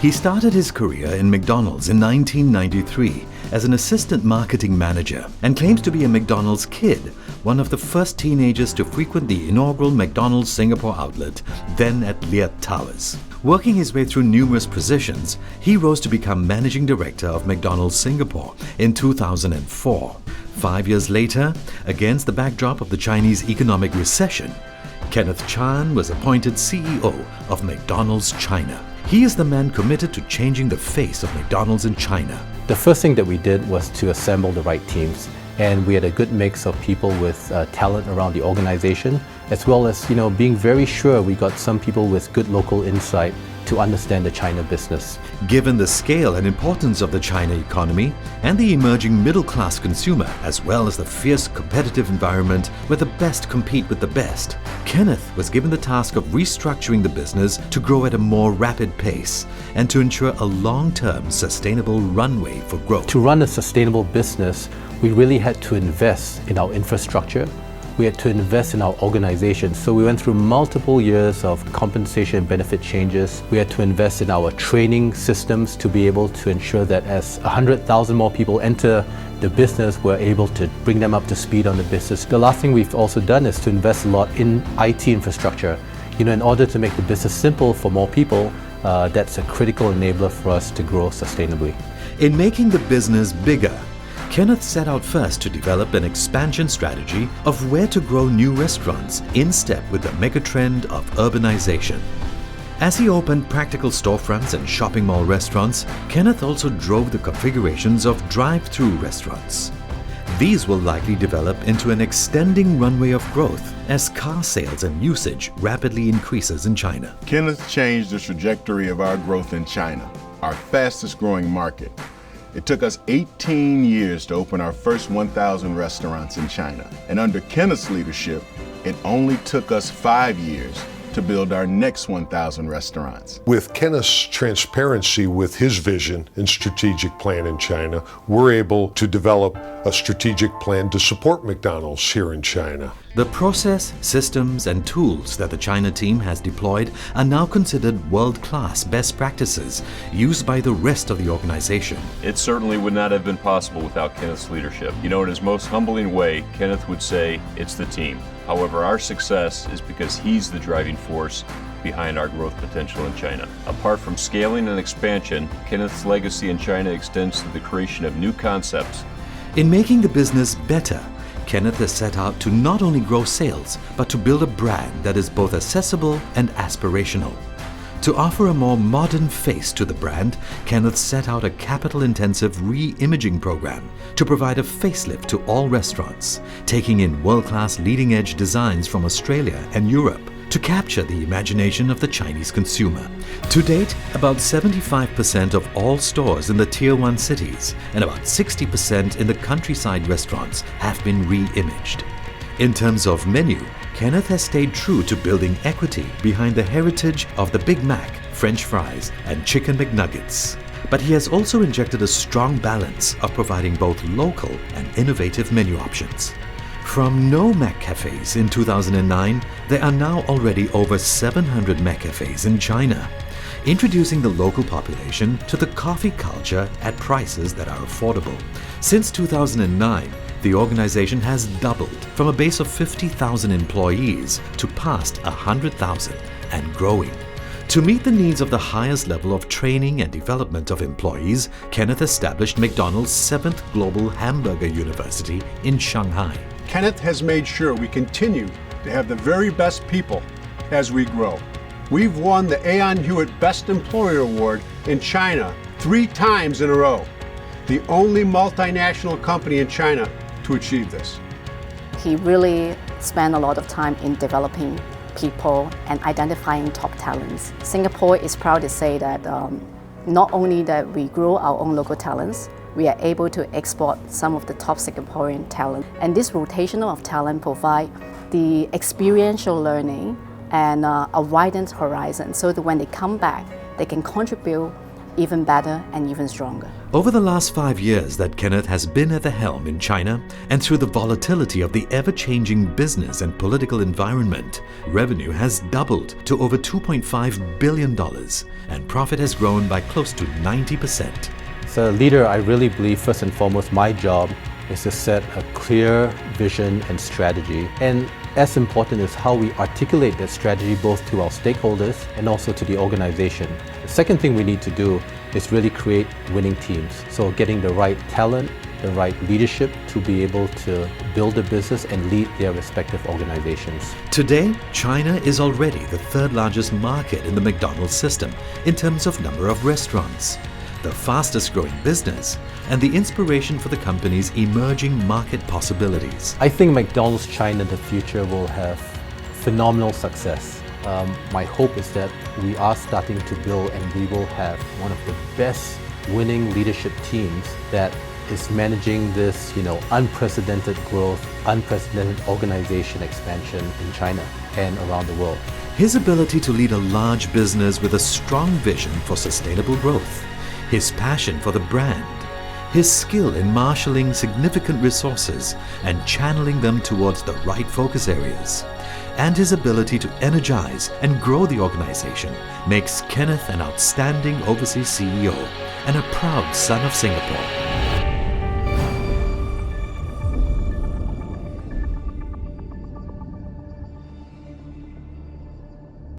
He started his career in McDonald's in 1993 as an assistant marketing manager and claims to be a McDonald's kid, one of the first teenagers to frequent the inaugural McDonald's Singapore outlet, then at Liat Towers. Working his way through numerous positions, he rose to become managing director of McDonald's Singapore in 2004. 5 years later, against the backdrop of the Chinese economic recession, Kenneth Chan was appointed CEO of McDonald's China. He is the man committed to changing the face of McDonald's in China. The first thing that we did was to assemble the right teams, and we had a good mix of people with talent around the organization, as well as being very sure we got some people with good local insight to understand the China business. Given the scale and importance of the China economy and the emerging middle-class consumer, as well as the fierce competitive environment where the best compete with the best, Kenneth was given the task of restructuring the business to grow at a more rapid pace and to ensure a long-term sustainable runway for growth. To run a sustainable business, we really had to invest in our infrastructure. We had to invest in our organization. So we went through multiple years of compensation and benefit changes. We had to invest in our training systems to be able to ensure that as 100,000 more people enter the business, we're able to bring them up to speed on the business. The last thing we've also done is to invest a lot in IT infrastructure. In order to make the business simple for more people, that's a critical enabler for us to grow sustainably. In making the business bigger, Kenneth set out first to develop an expansion strategy of where to grow new restaurants in step with the megatrend of urbanization. As he opened practical storefronts and shopping mall restaurants, Kenneth also drove the configurations of drive-through restaurants. These will likely develop into an extending runway of growth as car sales and usage rapidly increases in China. Kenneth changed the trajectory of our growth in China, our fastest growing market. It took us 18 years to open our first 1,000 restaurants in China. And under Kenneth's leadership, it only took us 5 years to build our next 1,000 restaurants. With Kenneth's transparency with his vision and strategic plan in China, we're able to develop a strategic plan to support McDonald's here in China. The process, systems, and tools that the China team has deployed are now considered world-class best practices used by the rest of the organization. It certainly would not have been possible without Kenneth's leadership. In his most humbling way, Kenneth would say, it's the team. However, our success is because he's the driving force behind our growth potential in China. Apart from scaling and expansion, Kenneth's legacy in China extends to the creation of new concepts. In making the business better, Kenneth has set out to not only grow sales, but to build a brand that is both accessible and aspirational. To offer a more modern face to the brand, Kenneth set out a capital-intensive re-imaging program to provide a facelift to all restaurants, taking in world-class leading-edge designs from Australia and Europe to capture the imagination of the Chinese consumer. To date, about 75% of all stores in the Tier 1 cities and about 60% in the countryside restaurants have been re-imaged. In terms of menu, Kenneth has stayed true to building equity behind the heritage of the Big Mac, French fries, and Chicken McNuggets. But he has also injected a strong balance of providing both local and innovative menu options. From no Mac cafes in 2009, there are now already over 700 Mac cafes in China, introducing the local population to the coffee culture at prices that are affordable. Since 2009, the organization has doubled from a base of 50,000 employees to past 100,000 and growing. To meet the needs of the highest level of training and development of employees, Kenneth established McDonald's 7th Global Hamburger University in Shanghai. Kenneth has made sure we continue to have the very best people as we grow. We've won the Aon Hewitt Best Employer Award in China 3 times in a row, the only multinational company in China to achieve this. He really spent a lot of time in developing people and identifying top talents. Singapore is proud to say that not only that we grow our own local talents, we are able to export some of the top Singaporean talent. And this rotational of talent provide the experiential learning and a widened horizon so that when they come back, they can contribute even better and even stronger. Over the last 5 years that Kenneth has been at the helm in China, and through the volatility of the ever-changing business and political environment, revenue has doubled to over $2.5 billion, and profit has grown by close to 90%. As a leader, I really believe first and foremost my job is to set a clear vision and strategy. And as important is how we articulate that strategy both to our stakeholders and also to the organization. The second thing we need to do is really create winning teams. So getting the right talent, the right leadership to be able to build a business and lead their respective organizations. Today, China is already the third largest market in the McDonald system in terms of number of restaurants, the fastest growing business, and the inspiration for the company's emerging market possibilities. I think McDonald's China in the future will have phenomenal success. My hope is that we are starting to build and we will have one of the best winning leadership teams that is managing this, unprecedented growth, unprecedented organization expansion in China and around the world. His ability to lead a large business with a strong vision for sustainable growth, his passion for the brand, his skill in marshalling significant resources and channeling them towards the right focus areas, and his ability to energize and grow the organization makes Kenneth an outstanding overseas CEO and a proud son of Singapore.